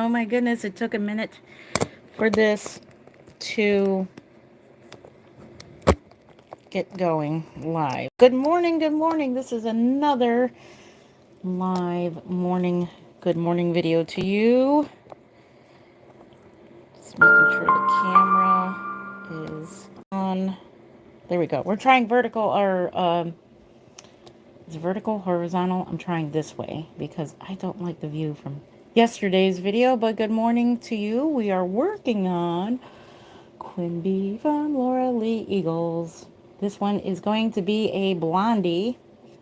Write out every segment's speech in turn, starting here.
Oh my goodness, it took a minute for this to get going live. Good morning, good morning. This is another live morning, good morning video to you. Just making sure the camera is on. There we go. We're trying vertical or is it vertical, horizontal? I'm trying this way because I don't like the view from yesterday's video, but good morning to you. We are working on Quimby from Laura Lee Eagles. This one is going to be a blondie.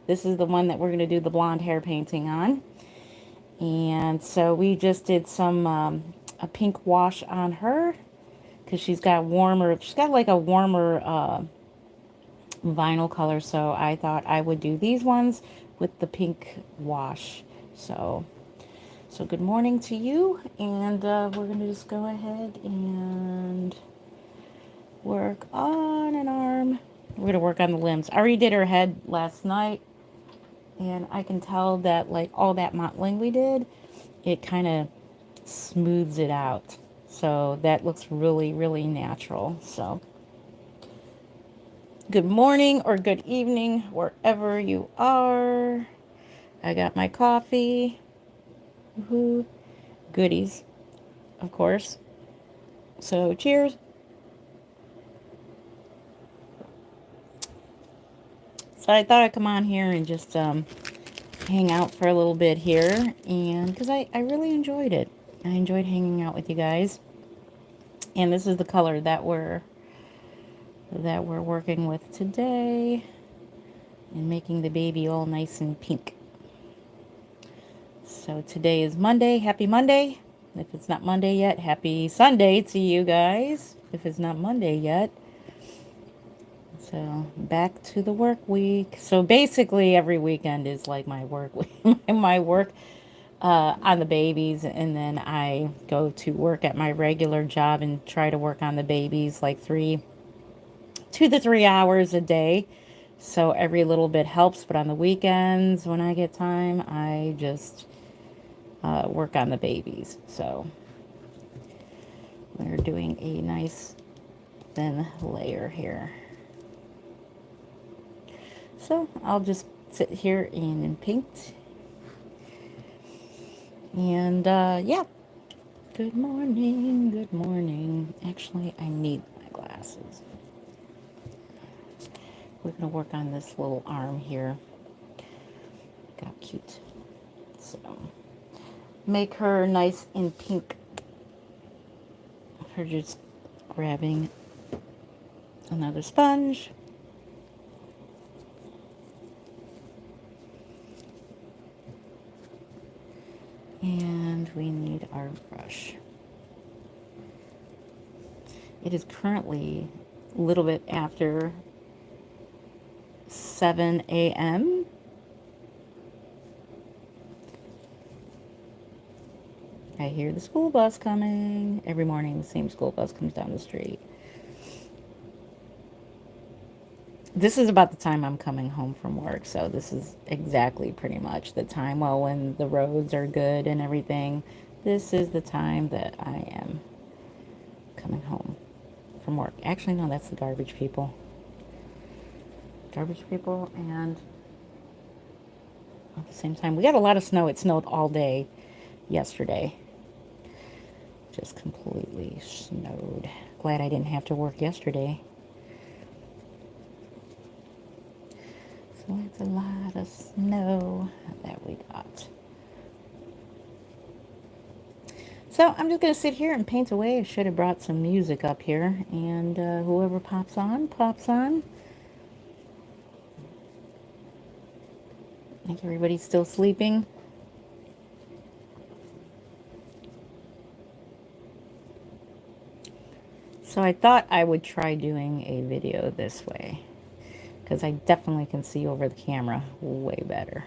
This is the one that we're going to do the blonde hair painting on. And so we just did some a pink wash on her because she's got like a warmer vinyl color. So I thought I would do these ones with the pink wash. So good morning to you. And we're going to just go ahead and work on an arm. We're going to work on the limbs. I already did her head last night, and I can tell that like all that mottling we did, it kind of smooths it out. So that looks really, really natural. So good morning or good evening, wherever you are. I got my coffee. Woohoo. Goodies, of course. So cheers. So I thought I'd come on here and just hang out for a little bit here, and because I really enjoyed it. I enjoyed hanging out with you guys. And this is the color that we're working with today and making the baby all nice and pink. So today is Monday. Happy Monday. If it's not Monday yet, happy Sunday to you guys. If it's not Monday yet. So back to the work week. So basically every weekend is like my work week, my work on the babies, and then I go to work at my regular job and try to work on the babies like 2 to 3 hours a day. So every little bit helps, but on the weekends when I get time, I just work on the babies. So we're doing a nice thin layer here. So I'll just sit here and paint. And yeah, good morning, good morning. Actually, I need my glasses. We're going to work on this little arm here. Look how cute. So make her nice and pink. Her just grabbing another sponge. And we need our brush. It is currently a little bit after 7 a.m. I hear the school bus coming. Every morning the same school bus comes down the street. This is about the time I'm coming home from work, so this is exactly pretty much the time, well, when the roads are good and everything. This is the time that I am coming home from work. Actually, no, that's the garbage people. Garbage people, and at the same time, we got a lot of snow. It snowed all day yesterday. Just completely snowed. Glad I didn't have to work yesterday. So it's a lot of snow that we got. So I'm just going to sit here and paint away. I should have brought some music up here. And whoever pops on, pops on. I think everybody's still sleeping. So I thought I would try doing a video this way, because I definitely can see over the camera way better.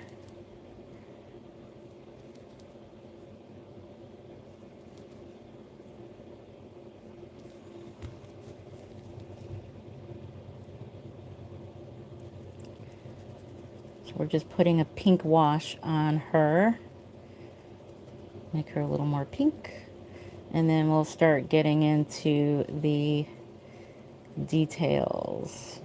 So we're just putting a pink wash on her. Make her a little more pink. And then we'll start getting into the details.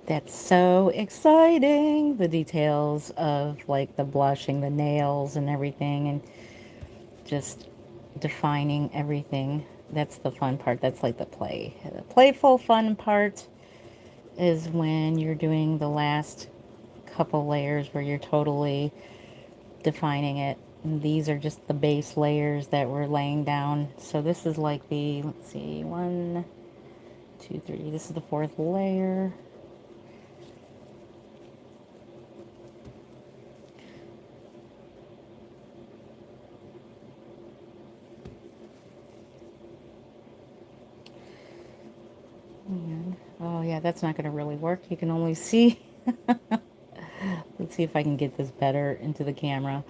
That's so exciting. The details of like the blushing, the nails and everything, and just defining everything. That's the fun part. That's like the play. The playful fun part is when you're doing the last couple layers where you're totally defining it. And these are just the base layers that we're laying down. So this is like the, let's see, 1, 2, 3. This is the 4th layer. And, oh yeah, that's not going to really work. You can only see. Let's see if I can get this better into the camera.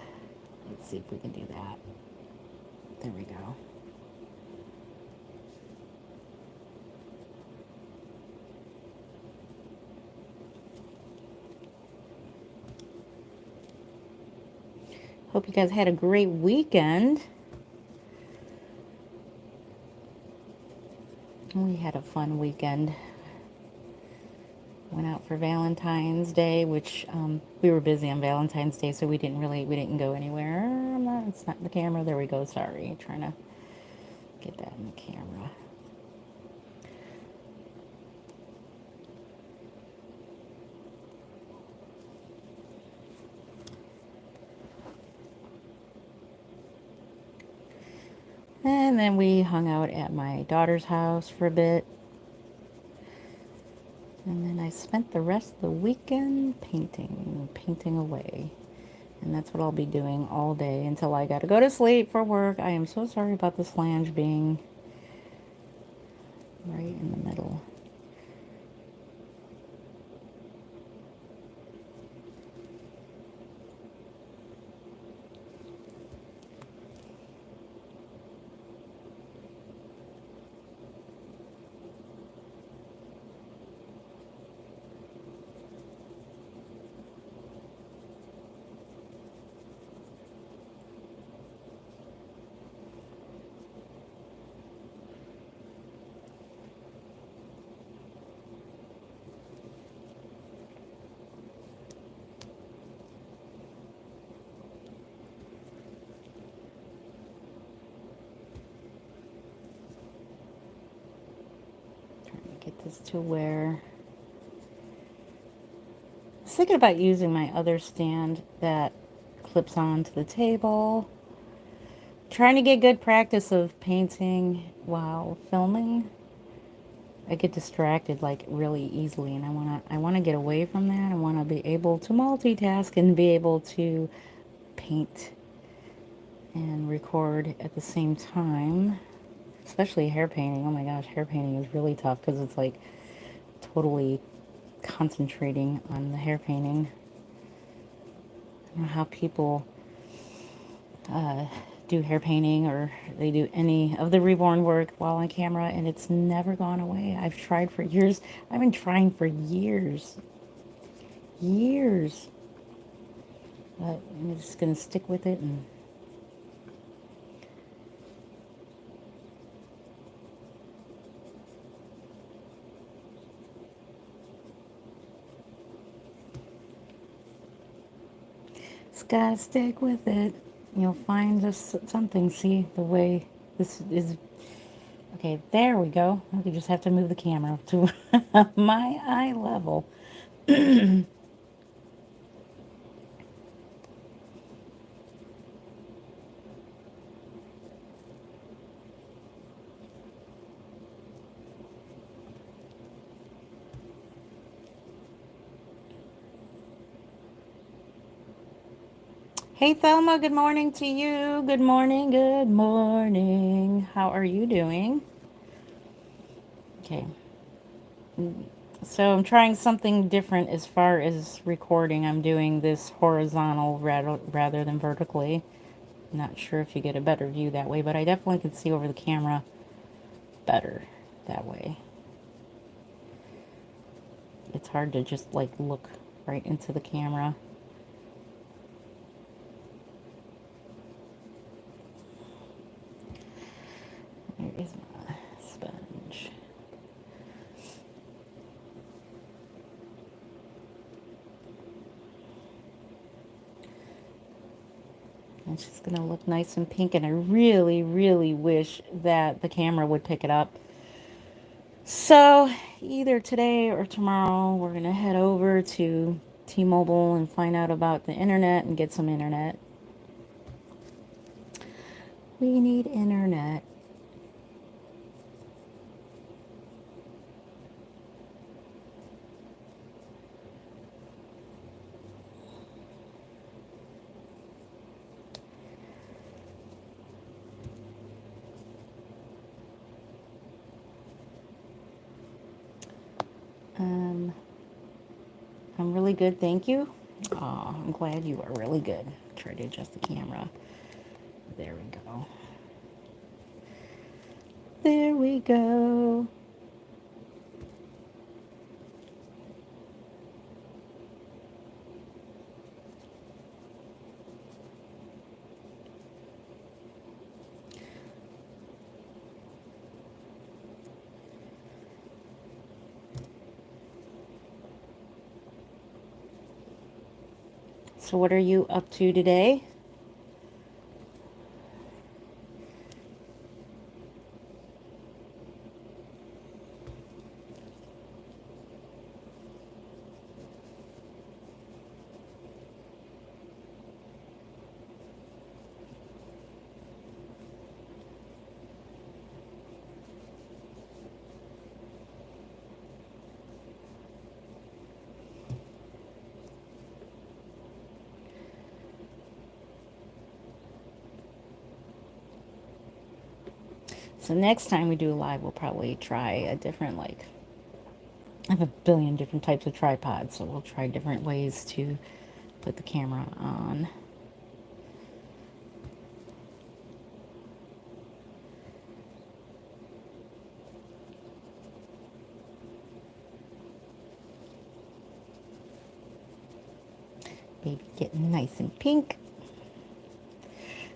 Let's see if we can do that. There we go. Hope you guys had a great weekend. We had a fun weekend. Went out for Valentine's Day, which we were busy on Valentine's Day, so we didn't go anywhere. It's not the camera. There we go. Sorry, trying to get that in the camera. And then we hung out at my daughter's house for a bit. And then I spent the rest of the weekend painting away. And that's what I'll be doing all day until I gotta go to sleep for work. I am so sorry about this flange being right in the middle. Get this to where I was thinking about using my other stand that clips onto the table. Trying to get good practice of painting while filming. I get distracted like really easily, and I wanna get away from that. I wanna be able to multitask and be able to paint and record at the same time. Especially hair painting. Oh my gosh, hair painting is really tough because it's like totally concentrating on the hair painting. I don't know how people do hair painting or they do any of the reborn work while on camera, and it's never gone away. I've tried for years. I've been trying for years. Years. But I'm just going to stick with it and just gotta stick with it. You'll find just something. See the way this is. Okay, there we go. We just have to move the camera to my eye level. Hey Thelma, good morning to you. Good morning, good morning. How are you doing? Okay. So I'm trying something different as far as recording. I'm doing this horizontal rather than vertically. Not sure if you get a better view that way, but I definitely can see over the camera better that way. it's hard to just like look right into the camera. There is my sponge. It's just gonna look nice and pink, and I really, really wish that the camera would pick it up. So either today or tomorrow, we're gonna head over to T-Mobile and find out about the internet and get some internet. We need internet. I'm really good, thank you. Oh, I'm glad you are really good. Try to adjust the camera. There we go. There we go. So what are you up to today? So next time we do a live, we'll probably try a different, like, I have a billion different types of tripods, so we'll try different ways to put the camera on. Baby getting nice and pink.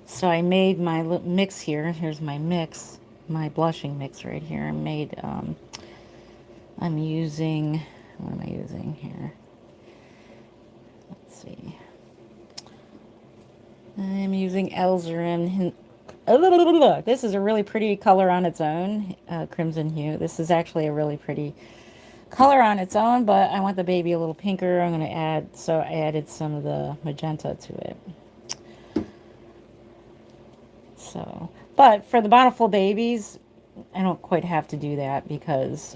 So I made my mix here. Here's my mix, my blushing mix right here. I'm using, what am I using here? Let's see. I'm using Elzarin. This is a really pretty color on its own, crimson hue. This is actually a really pretty color on its own, but I want the baby a little pinker. I'm going to add, so I added some of the magenta to it. So, but for the bountiful babies, I don't quite have to do that because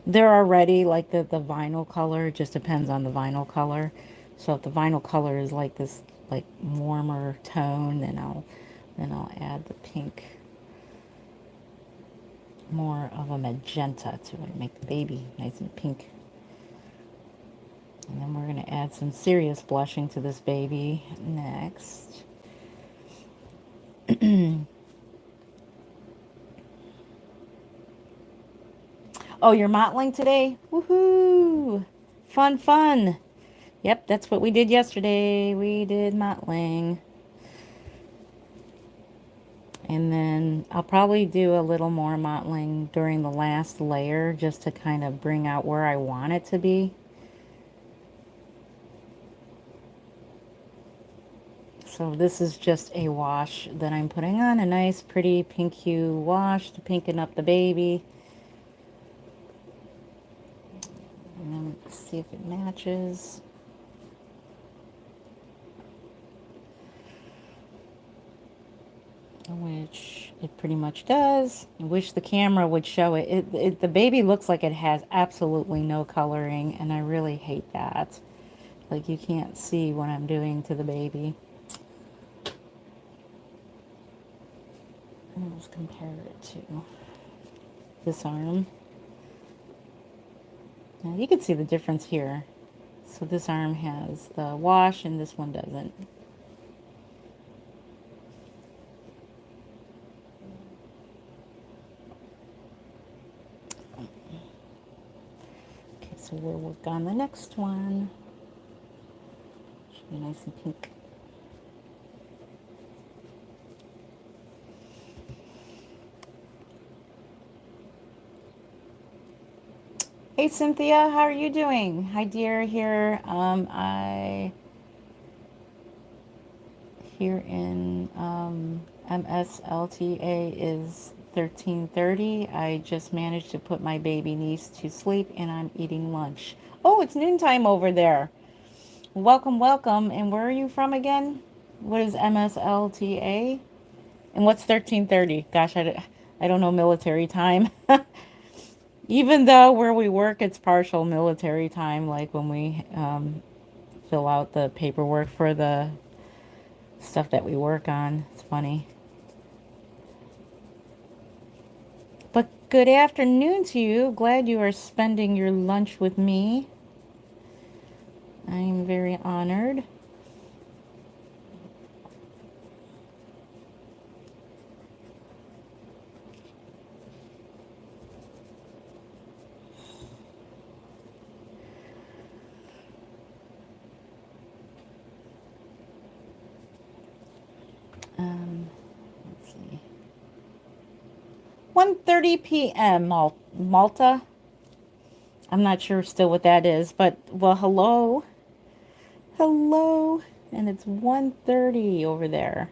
they're already like the vinyl color. It just depends on the vinyl color. So if the vinyl color is like this like warmer tone, then I'll add the pink, more of a magenta to it, make the baby nice and pink. And then we're going to add some serious blushing to this baby next. Oh, you're mottling today? Woohoo! Fun, fun. Yep, that's what we did yesterday. We did mottling. And then I'll probably do a little more mottling during the last layer just to kind of bring out where I want it to be. So this is just a wash that I'm putting on, a nice pretty pink hue wash to pinken up the baby. And then see if it matches. Which it pretty much does. I wish the camera would show it. The baby looks like it has absolutely no coloring, and I really hate that. Like you can't see what I'm doing to the baby. Let's compare it to this arm. Now you can see the difference here. So this arm has the wash and this one doesn't. So we'll work on the next one. Should be nice and pink. Hey Cynthia, how are you doing? Hi dear here. I here in MSLTA is 13:30. I just managed to put my baby niece to sleep and I'm eating lunch. Oh, it's noontime over there. Welcome, welcome. And where are you from again? What is MSLTA? And what's 13:30? Gosh, I don't know military time. Even though where we work, it's partial military time, like when we fill out the paperwork for the stuff that we work on. It's funny. But good afternoon to you. Glad you are spending your lunch with me. I am very honored. Let's see. 1:30 p.m. Malta. I'm not sure still what that is, but well, hello. Hello. And it's 1:30 over there.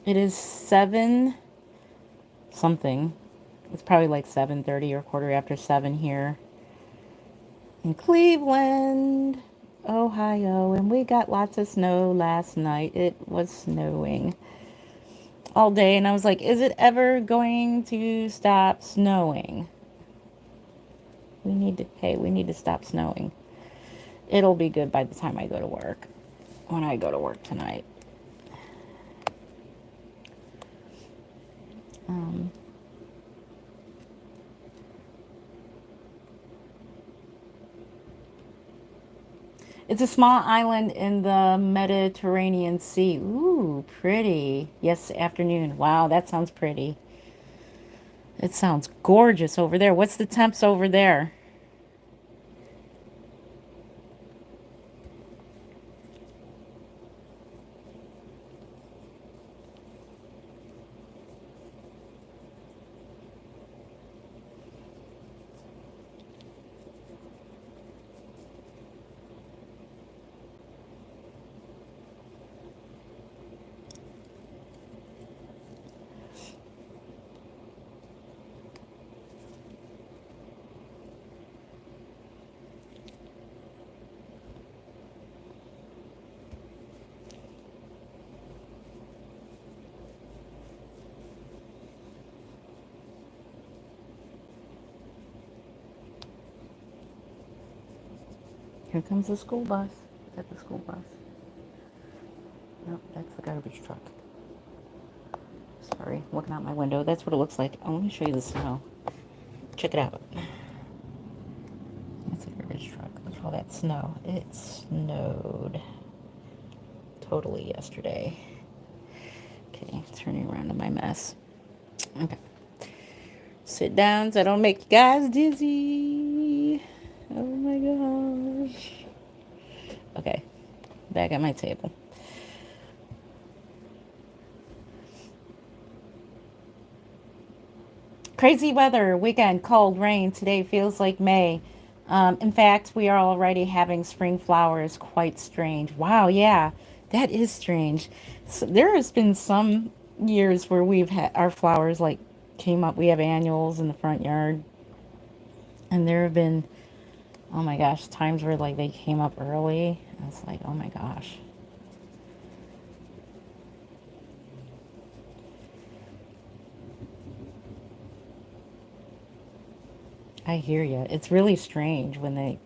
It is 7 something. It's probably like 7:30 or quarter after 7 here in Cleveland, Ohio, and we got lots of snow last night. It was snowing all day, and I was like, is it ever going to stop snowing? We need to stop snowing. It'll be good by the time I go to work, when I go to work tonight. Um, It's a small island in the Mediterranean Sea. Ooh, pretty. Yes, afternoon. Wow, that sounds pretty. It sounds gorgeous over there. What's the temps over there? Here comes the school bus. Is that the school bus? No, that's the garbage truck. Sorry, looking out my window. That's what it looks like. Oh, let me show you the snow. Check it out. That's a garbage truck. Look at all that snow. It snowed totally yesterday. Okay, turning around to my mess. Okay. Sit down so I don't make you guys dizzy. Oh my gosh. Okay, back at my table. Crazy weather, weekend, cold, rain. Today feels like May. In fact, we are already having spring flowers. Quite strange. Wow, yeah, that is strange. So there has been some years where we've had our flowers like came up. We have annuals in the front yard, and there have been, oh my gosh, times where like they came up early. And it's like, oh my gosh. I hear you. It's really strange when they.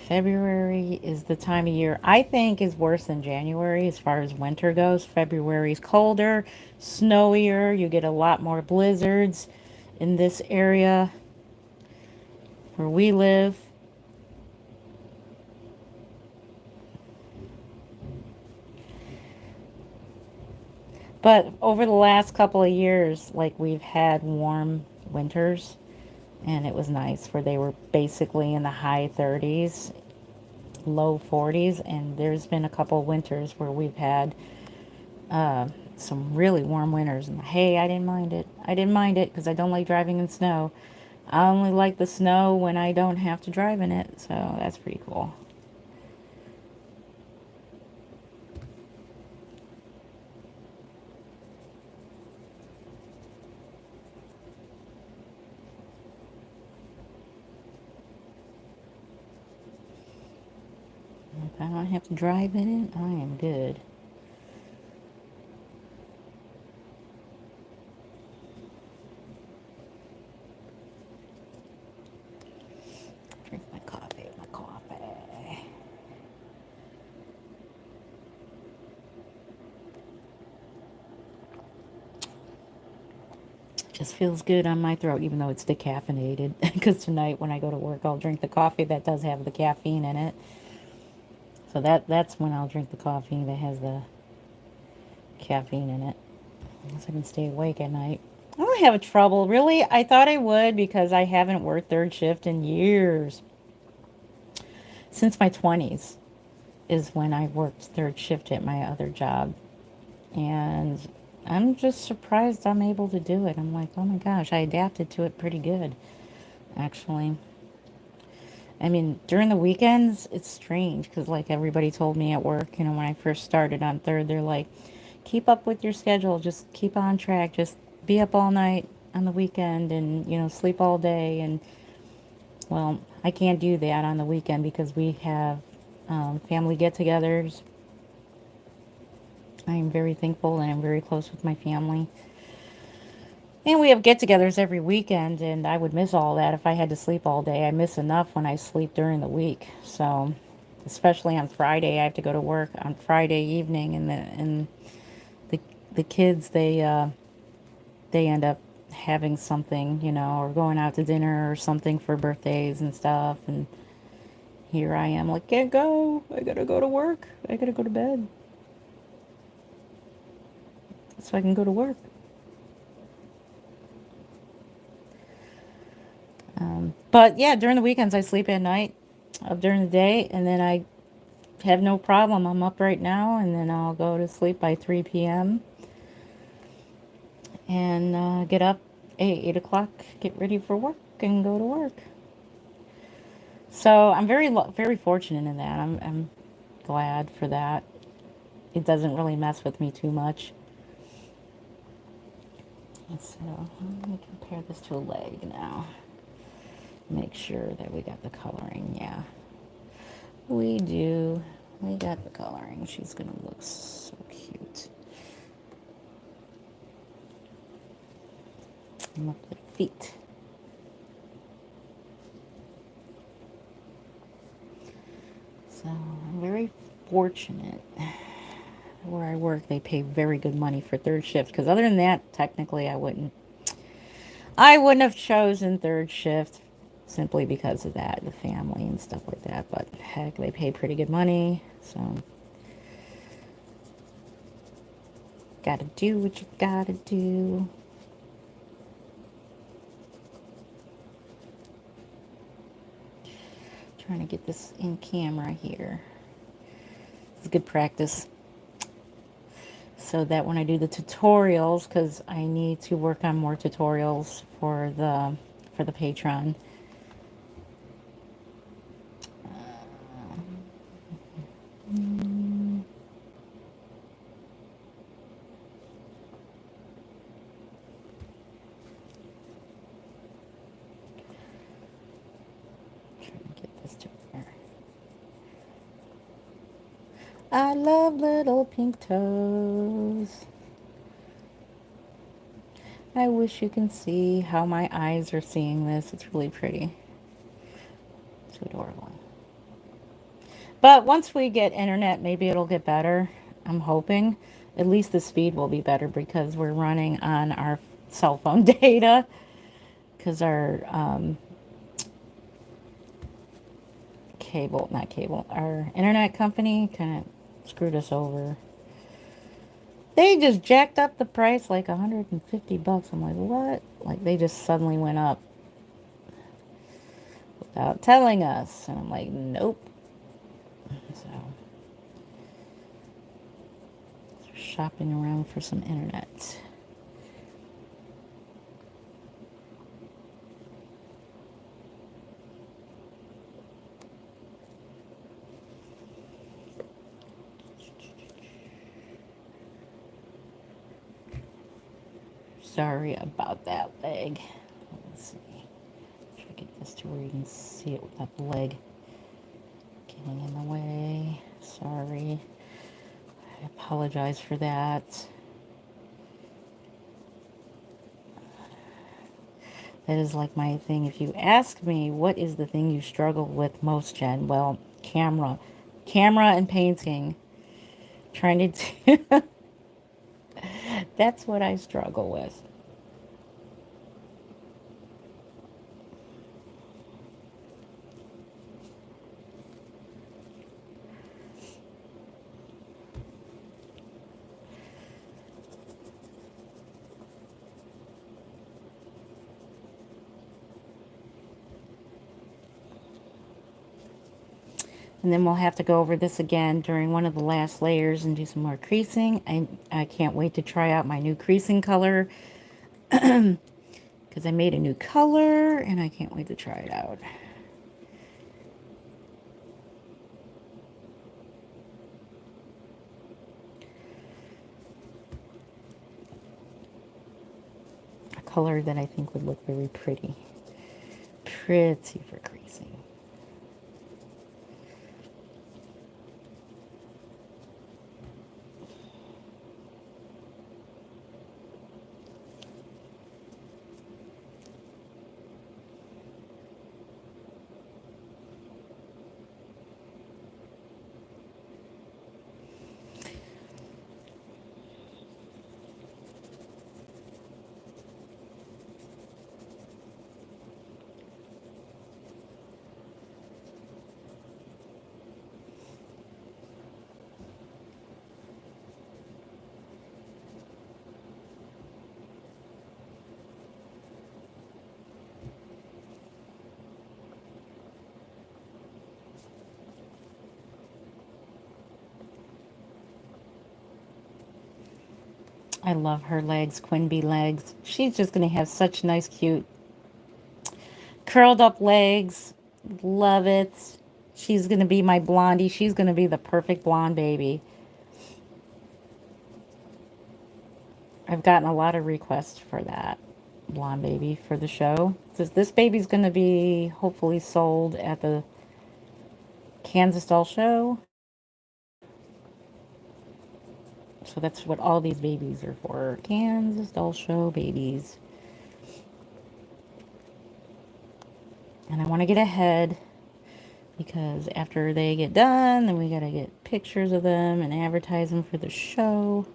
February is the time of year I think is worse than January as far as winter goes. February is colder, snowier. You get a lot more blizzards in this area where we live. But over the last couple of years, like we've had warm winters, and it was nice where they were basically in the high 30s, low 40s, and there's been a couple winters where we've had uh, some really warm winters. And hey, I didn't mind it. I didn't mind it because I don't like driving in snow. I only like the snow when I don't have to drive in it, so that's pretty cool. If I don't have to drive in it, I am good. Drink my coffee, my coffee. Just feels good on my throat, even though it's decaffeinated. Because tonight, when I go to work, I'll drink the coffee that does have the caffeine in it. So that's when I'll drink the coffee that has the caffeine in it. So I can stay awake at night. I don't have trouble, really. I thought I would because I haven't worked third shift in years. Since my 20s is when I worked third shift at my other job. And I'm just surprised I'm able to do it. I'm like, oh my gosh, I adapted to it pretty good, actually. I mean, during the weekends, it's strange because, like, everybody told me at work, when I first started on third, they're like, keep up with your schedule, just keep on track, just be up all night on the weekend and, sleep all day. And, well, I can't do that on the weekend because we have family get togethers. I am very thankful and I'm very close with my family. And we have get togethers every weekend, and I would miss all that if I had to sleep all day. I miss enough when I sleep during the week. So, especially on Friday, I have to go to work on Friday evening, and the kids they end up having something, or going out to dinner or something for birthdays and stuff. And here I am, like, can't go. I gotta go to work. I gotta go to bed so I can go to work. But yeah, during the weekends I sleep at night, up during the day, and then I have no problem. I'm up right now, and then I'll go to sleep by 3 p.m. and get up 8 o'clock, get ready for work, and go to work. So I'm very fortunate in that. I'm glad for that. It doesn't really mess with me too much. So let me compare this to a leg now. Make sure that we got the coloring. Yeah, we do. We got the coloring. She's gonna look so cute. I'm up to the feet. So I'm very fortunate. Where I work, they pay very good money for third shift. Because other than that, technically, I wouldn't have chosen third shift simply because of that, the family and stuff like that. But heck, they pay pretty good money. So gotta do what you gotta do. Trying to get this in camera here. It's good practice. So that when I do the tutorials, because I need to work on more tutorials for the Patreon. Trying to get this to where I love little pink toes. I wish you can see how my eyes are seeing this. It's really pretty. It's adorable. But once we get internet, maybe it'll get better. I'm hoping. At least the speed will be better because we're running on our cell phone data. Because our our internet company kind of screwed us over. They just jacked up the price like 150 bucks. I'm like, what? Like they just suddenly went up without telling us. And I'm like, nope. So, shopping around for some internet. Sorry about that leg. Let's see. Try to get this to where you can see it without the leg getting in the way. Sorry. I apologize for that. That is like my thing. If you ask me, what is the thing you struggle with most, Jen? Well, camera. Camera and painting. Trying to do that's what I struggle with. And then we'll have to go over this again during one of the last layers and do some more creasing. I can't wait to try out my new creasing color because I made a new color and I can't wait to try it out. A color that I think would look very pretty. Pretty for creasing. I love her legs, Quinby legs. She's just going to have such nice, cute, curled up legs. Love it. She's going to be my blondie. She's going to be the perfect blonde baby. I've gotten a lot of requests for that blonde baby for the show. This baby's going to be hopefully sold at the Kansas Doll Show. So that's what all these babies are for. Kansas Doll Show babies. And I want to get ahead because after they get done, then we got to get pictures of them and advertise them for the show.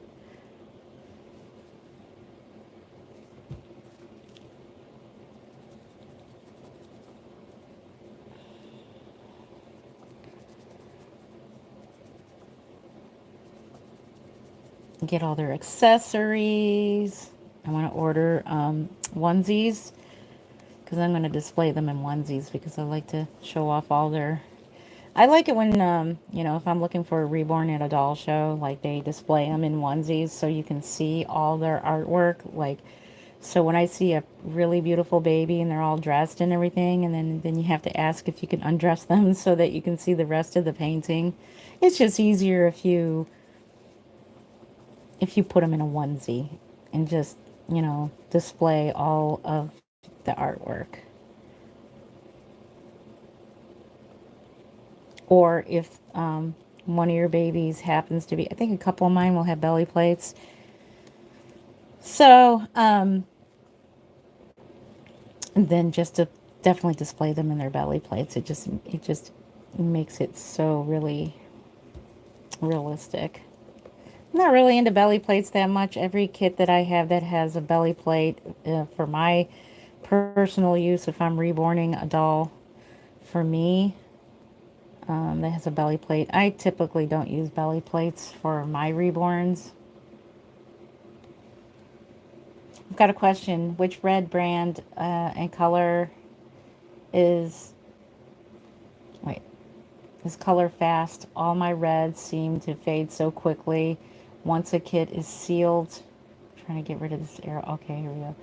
Get all their accessories. I want to order onesies because I'm going to display them in onesies because I like to show off all their... I like it when, you know, if I'm looking for a reborn at a doll show, like they display them in onesies so you can see all their artwork. Like, so when I see a really beautiful baby and they're all dressed and everything, and then you have to ask if you can undress them so that you can see the rest of the painting. It's just easier if you put them in a onesie and just, you know, display all of the artwork. Or if one of your babies happens to be, I think a couple of mine will have belly plates. So then just to definitely display them in their belly plates, it just makes it so really realistic. I'm not really into belly plates that much. Every kit that I have that has a belly plate for my personal use, if I'm reborning a doll for me, that has a belly plate. I typically don't use belly plates for my reborns. I've got a question. Which red brand and color is, wait, is color fast? All my reds seem to fade so quickly. Once a kit is sealed, I'm trying to get rid of this arrow. Okay, here we go.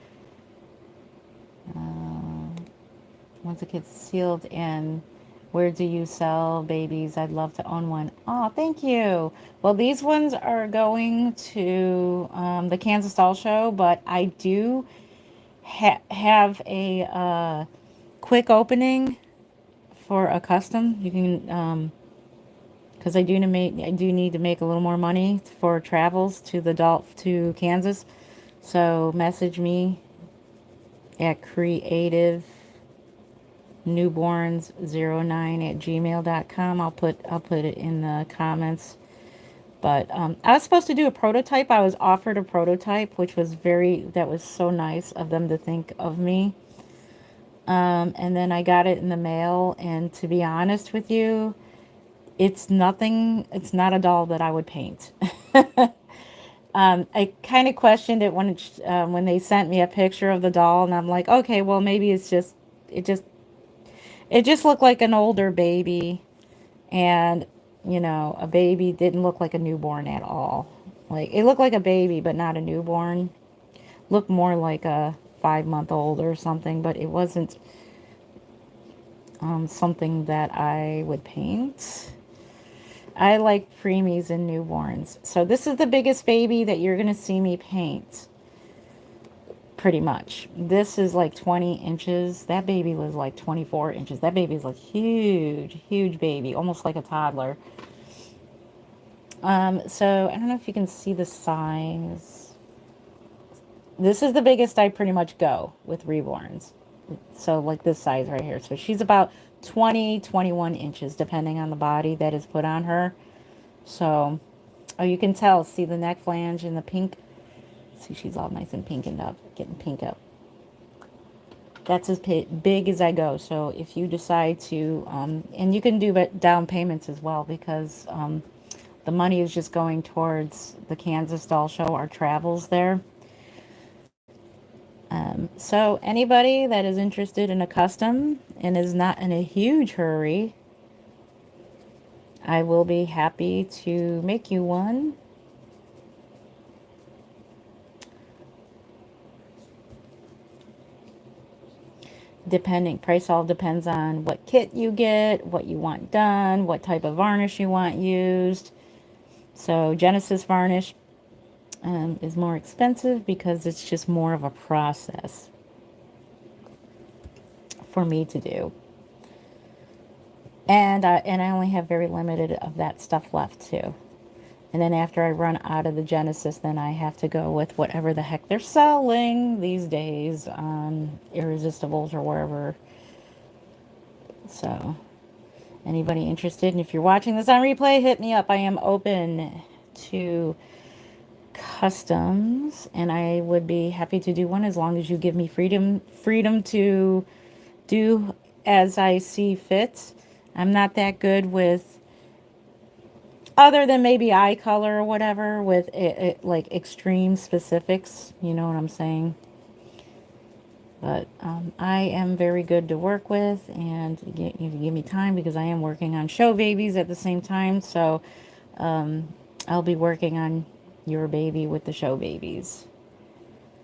Once a kit's sealed in, where do you sell babies? I'd love to own one. Oh, thank you. Well, these ones are going to the Kansas Doll Show, but I do have a quick opening for a custom. You can, because I do need to make a little more money for travels to the doll to Kansas. So message me at creative newborns09@gmail.com. I'll put it in the comments. But I was supposed to do a prototype. I was offered a prototype, which was that was so nice of them to think of me. And then I got it in the mail, and to be honest with you, it's nothing. It's not a doll that I would paint. I kind of questioned it when they sent me a picture of the doll, and I'm like, okay, well maybe it just it just looked like an older baby, and a baby didn't look like a newborn at all. Like it looked like a baby, but not a newborn. Looked more like a 5-month old or something, but it wasn't something that I would paint. I like preemies and newborns. So this is the biggest baby that you're going to see me paint. Pretty much. This is like 20 inches. That baby was like 24 inches. That baby is like huge, huge baby. Almost like a toddler. So I don't know if you can see the size. This is the biggest I pretty much go with reborns. So like this size right here. So she's about 20, 21 inches, depending on the body that is put on her. So, oh, you can tell, see the neck flange and the pink. See, she's all nice and pinkened up, getting pink up. That's as big as I go. So if you decide to, and you can do down payments as well, because the money is just going towards the Kansas Doll Show, our travels there. So anybody that is interested in a custom and is not in a huge hurry, I will be happy to make you one. Price all depends on what kit you get, what you want done, what type of varnish you want used. So Genesis varnish is more expensive because it's just more of a process for me to do. And I only have very limited of that stuff left too. And then after I run out of the Genesis, then I have to go with whatever the heck they're selling these days on Irresistibles or wherever. So anybody interested? And if you're watching this on replay, hit me up. I am open to customs, and I would be happy to do one as long as you give me freedom to do as I see fit. I'm not that good with, other than maybe eye color or whatever, with like extreme specifics, you know what I'm saying? But I am very good to work with, and you give me time, because I am working on show babies at the same time. So I'll be working on your baby with the show babies.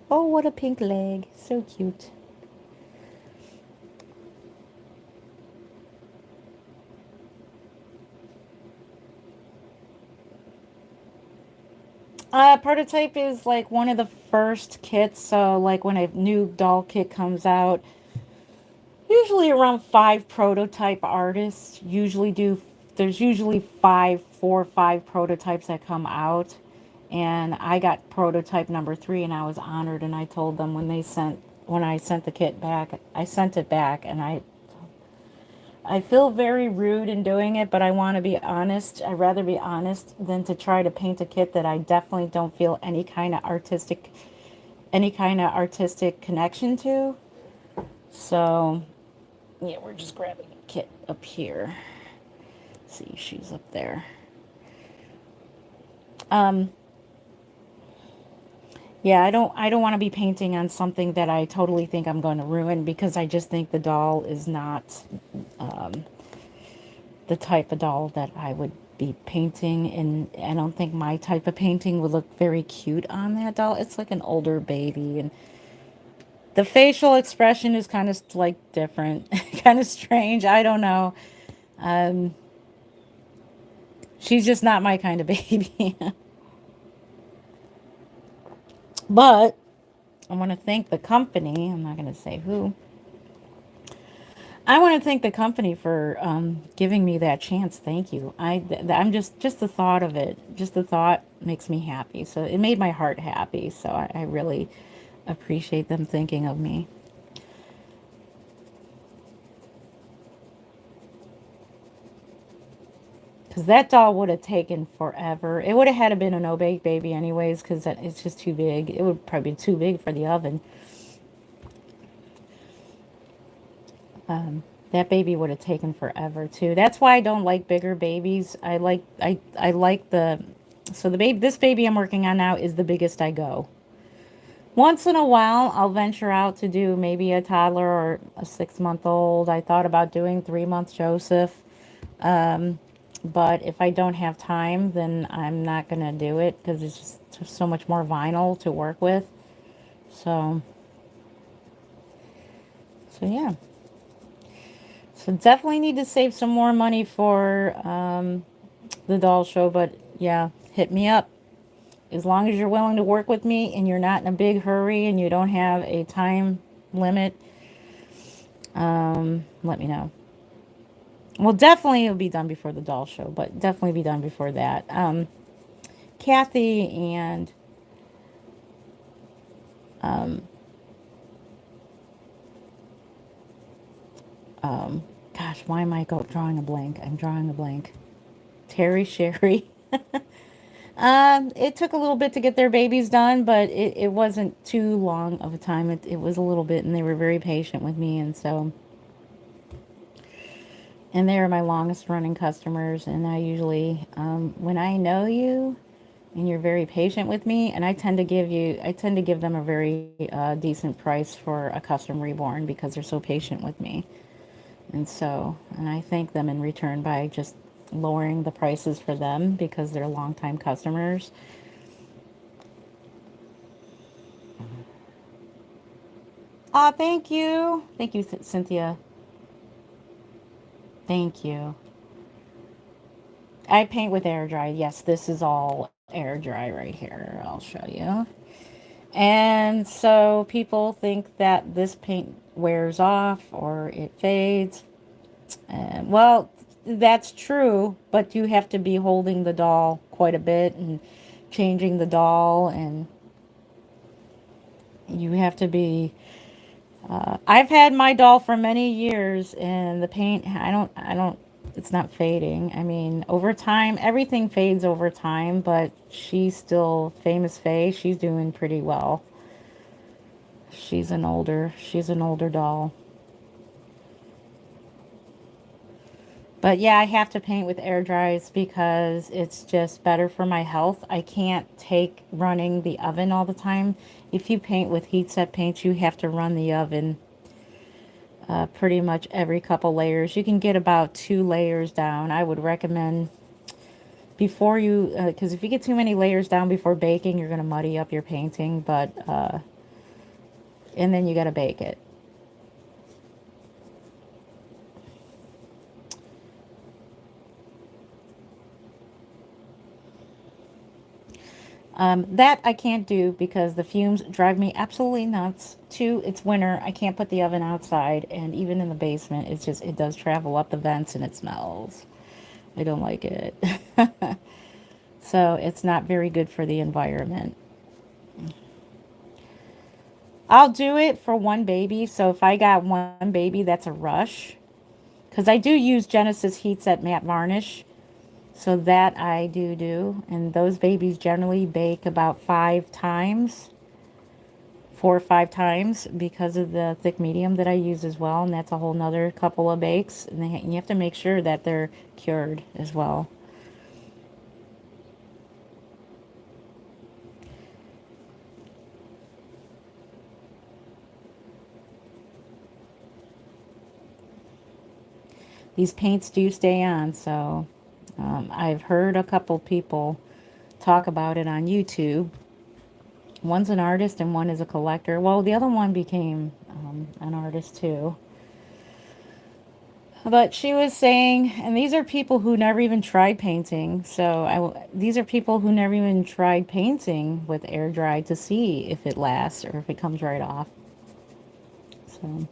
Oh, what a pink leg. So cute. Prototype is like one of the first kits. So like when a new doll kit comes out, usually around 5 prototype artists there's usually 4 or 5 prototypes that come out. And I got prototype number 3, and I was honored, and I told them when I sent the kit back, I sent it back, and I feel very rude in doing it, but I want to be honest. I'd rather be honest than to try to paint a kit that I definitely don't feel any kind of artistic connection to. So, yeah, we're just grabbing a kit up here. See, she's up there. Yeah, I don't want to be painting on something that I totally think I'm going to ruin because I just think the doll is not um, the type of doll that I would be painting, and I don't think my type of painting would look very cute on that doll. It's like an older baby, and the facial expression is kind of like different, kind of strange. I don't know. Um, she's just not my kind of baby. But I want to thank the company. I'm not going to say who. I want to thank the company for giving me that chance. Thank you. I'm just the thought of it, just the thought makes me happy. So it made my heart happy. So I really appreciate them thinking of me. Because that doll would have taken forever. It would have had to been a no bake baby anyways, because it's just too big. It would probably be too big for the oven. That baby would have taken forever too. That's why I don't like bigger babies. I like the so the baby this baby I'm working on now is the biggest I go. Once in a while I'll venture out to do maybe a toddler or a 6 month old. I thought about doing 3 month Joseph. Um, but if I don't have time, then I'm not gonna do it because it's just so much more vinyl to work with. So so yeah. So definitely need to save some more money for the doll show, but yeah, hit me up. As long as you're willing to work with me and you're not in a big hurry and you don't have a time limit, let me know. Well, definitely it'll be done before the doll show, but definitely be done before that. Kathy and um, um, gosh, why am I drawing a blank? I'm drawing a blank. Terry Sherry. It took a little bit to get their babies done, but it wasn't too long of a time. It was a little bit, and they were very patient with me, and so, and they are my longest running customers. And I usually, when I know you and you're very patient with me, and I tend to give them a very decent price for a custom reborn because they're so patient with me. And so, and I thank them in return by just lowering the prices for them because they're longtime customers. Ah, thank you. Thank you, Cynthia. Thank you. I paint with air dry. Yes, this is all air dry right here. I'll show you. And so people think that this paint wears off or it fades. And well, that's true, but you have to be holding the doll quite a bit and changing the doll, and you have to be I've had my doll for many years, and the paint, it's not fading. I mean, over time, everything fades over time, but she's still famous Faye. She's doing pretty well. She's an older doll. But yeah, I have to paint with air dries because it's just better for my health. I can't take running the oven all the time. If you paint with heat set paints, you have to run the oven pretty much every couple layers. You can get about 2 layers down. I would recommend before you, because if you get too many layers down before baking, you're going to muddy up your painting, but, and then you got to bake it. That I can't do because the fumes drive me absolutely nuts. Two, it's winter. I can't put the oven outside, and even in the basement, it's just, it does travel up the vents and it smells. I don't like it. So it's not very good for the environment. I'll do it for one baby. So if I got one baby, that's a rush. Because I do use Genesis Heat Set Matte Varnish. So that I do. And those babies generally bake about 5 times, 4 or 5 times, because of the thick medium that I use as well. And that's a whole nother couple of bakes. And you have to make sure that they're cured as well. these paints do stay on. So I've heard a couple people talk about it on YouTube. One's an artist and one is a collector. Well, the other one became an artist too. But she was saying, and these are people who never even tried painting. So these are people who never even tried painting with air dry to see if it lasts or if it comes right off. So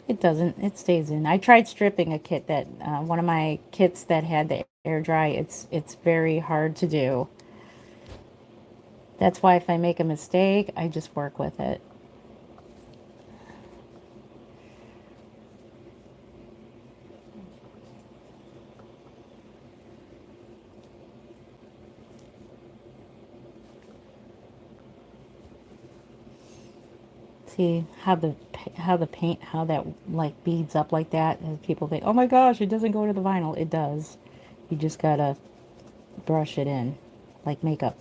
it doesn't. It stays in. I tried stripping a kit that one of my kits that had the air dry. It's very hard to do. That's why if I make a mistake, I just work with it. See how the paint how that like beads up like that, and people think, oh my gosh, it doesn't go to the vinyl. It does. You just gotta brush it in like makeup.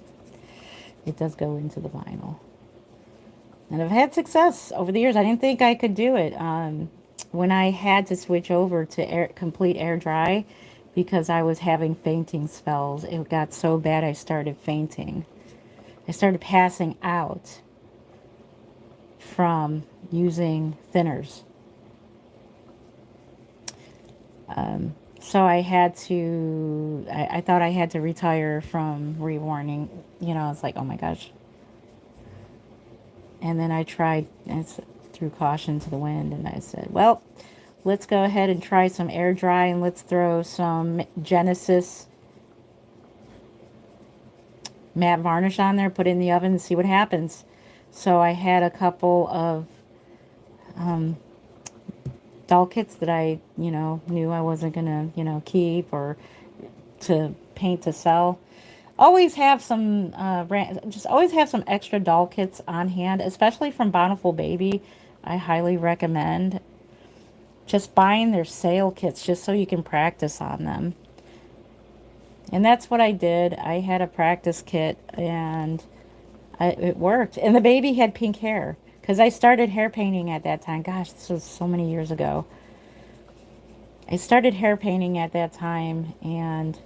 It does go into the vinyl, and I've had success over the years. I didn't think I could do it when I had to switch over to complete air dry because I was having fainting spells. It got so bad I started fainting. I started passing out from using thinners. So I had to, I thought I had to retire from rewarning. You know, it's like, oh my gosh. And then I tried, and threw caution to the wind, and I said, well, let's go ahead and try some air dry, and let's throw some Genesis matte varnish on there, put it in the oven, and see what happens. So I had a couple of doll kits that I, knew I wasn't gonna, keep or to paint to sell. Always have some, just always have some extra doll kits on hand, especially from Bountiful Baby. I highly recommend just buying their sale kits just so you can practice on them. And that's what I did. I had a practice kit and it worked. And the baby had pink hair because I started hair painting at that time. Gosh, this was so many years ago. I started hair painting at that time and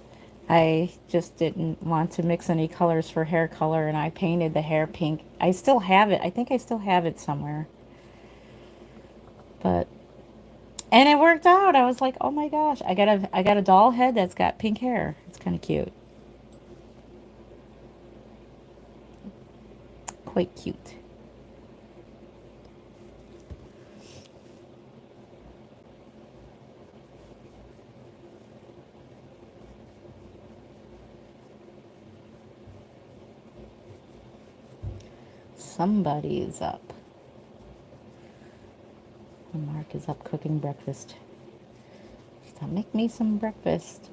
I just didn't want to mix any colors for hair color and I painted the hair pink. I still have it. I think I still have it somewhere. But and it worked out. I was like, "Oh my gosh, I got a doll head that's got pink hair. It's kind of cute." Quite cute. Somebody's up. Mark is up cooking breakfast. So make me some breakfast.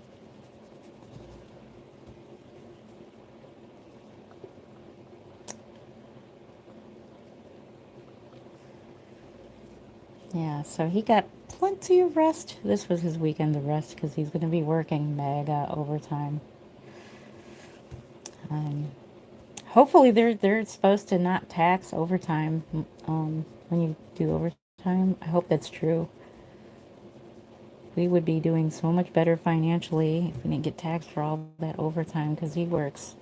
Yeah, so he got plenty of rest. This was his weekend of rest because he's going to be working mega overtime. Um, Hopefully they're supposed to not tax overtime when you do overtime. I hope that's true. We would be doing so much better financially if we didn't get taxed for all that overtime because he works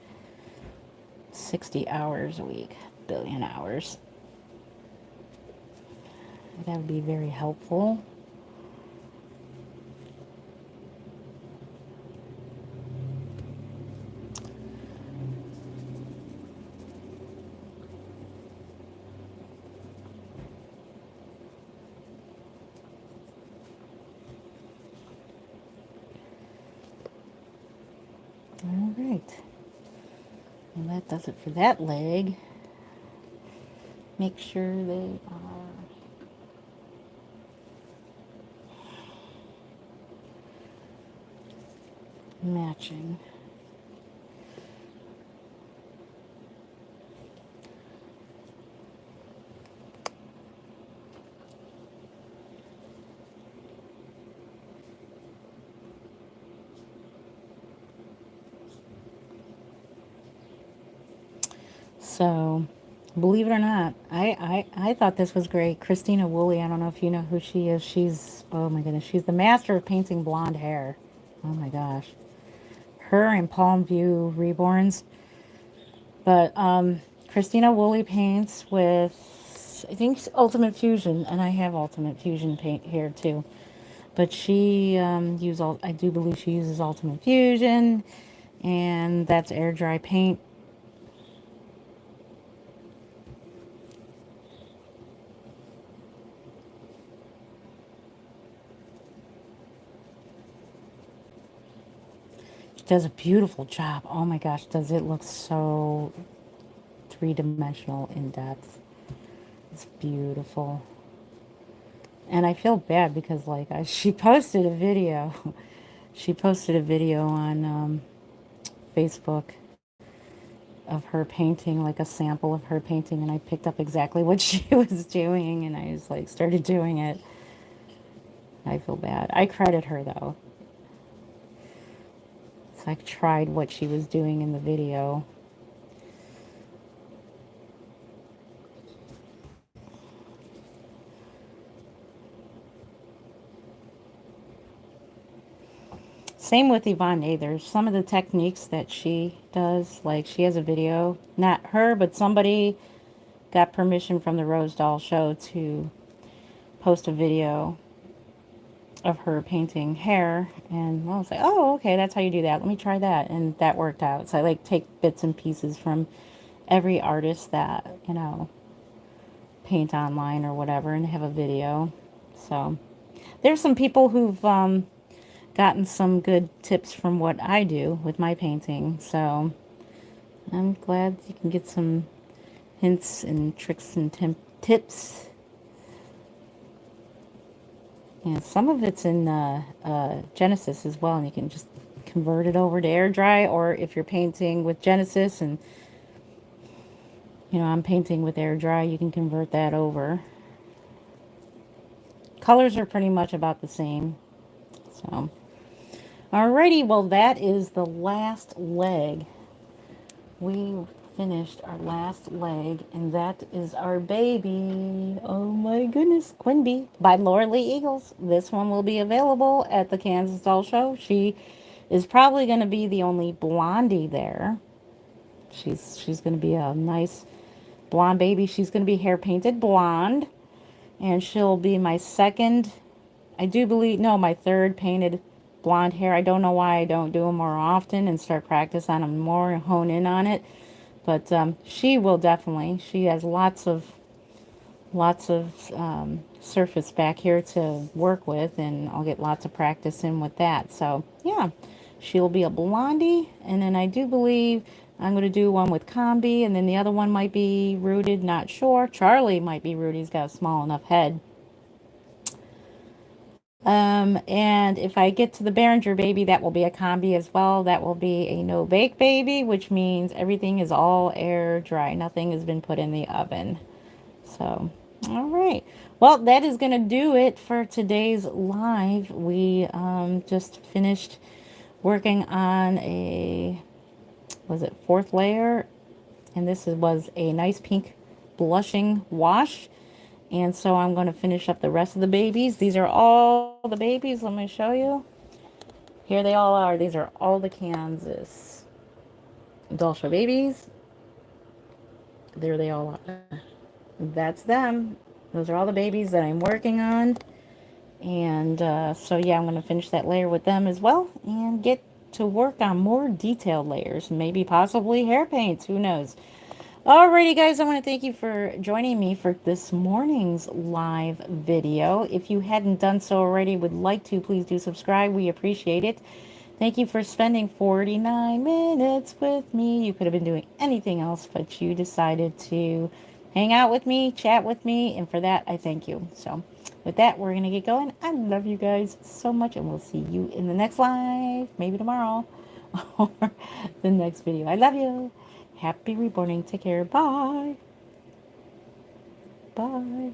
60 hours a week, billion hours. That would be very helpful. All right. Well, that does it for that leg. Make sure they are matching. So Believe it or not, I thought this was great. Christina Woolley, I don't know if you know who she is. She's, oh my goodness, she's the master of painting blonde hair. Oh my gosh. Her and Palm View Reborns. But Christina Woolley paints with, I think, Ultimate Fusion, and I have Ultimate Fusion paint here too. But she I do believe she uses Ultimate Fusion, and that's air dry paint. She does a beautiful job. Oh my gosh, does it look so three-dimensional in depth. It's beautiful. And I feel bad because like she posted a video. She posted a video on Facebook of her painting, like a sample of her painting, and I picked up exactly what she was doing, and I just like started doing it. I feel bad. I credit her though. So I tried what she was doing in the video. Same with Yvonne Nathers. Some of the techniques that she does, like she has a video, not her, but somebody got permission from the Rose Doll Show to post a video of her painting hair, and I was like, oh, okay, that's how you do that. Let me try that, and that worked out. So I like take bits and pieces from every artist that, you know, paint online or whatever and have a video. So there's some people who've gotten some good tips from what I do with my painting. So I'm glad you can get some hints and tricks and tips. And some of it's in Genesis as well, and you can just convert it over to air dry, or if you're painting with Genesis and, you know, I'm painting with air dry, you can convert that over. Colors are pretty much about the same. So, alrighty, well, that is the last leg. We finished our last leg, and that is our baby. Oh my goodness, Quinby by Laura Lee Eagles. This one will be available at the Kansas Doll Show. She is probably going to be the only blondie there. She's going to be a nice blonde baby. She's going to be hair painted blonde, and she'll be my second, I do believe, no, my third painted blonde hair. I don't know why I don't do them more often and start practice on them more and hone in on it. But she will definitely. She has lots of surface back here to work with, and I'll get lots of practice in with that. So yeah, she'll be a blondie, and then I do believe I'm going to do one with Combi, and then the other one might be rooted. Not sure. Charlie might be rooted. He's got a small enough head. And if I get to the Behringer baby, that will be a Combi as well. That will be a no bake baby, which means everything is all air dry. Nothing has been put in the oven. So, all right. Well, that is going to do it for today's live. We just finished working on a, was it fourth layer? And this was a nice pink blushing wash. And so I'm going to finish up the rest of the babies. These are all the babies. Let me show you. Here they all are. These are all the Kansas Doll Show babies. There they all are. That's them. Those are all the babies that I'm working on. And so yeah, I'm going to finish that layer with them as well and get to work on more detailed layers. Maybe possibly hair paints. Who knows? Alrighty guys, I want to thank you for joining me for this morning's live video. If you hadn't done so already, would like to, please do subscribe. We appreciate it. Thank you for spending 49 minutes with me. You could have been doing anything else, but you decided to hang out with me, chat with me, and for that, I thank you. So with that, we're going to get going. I love you guys so much, and we'll see you in the next live, maybe tomorrow, or the next video. I love you. Happy reborning. Take care. Bye. Bye.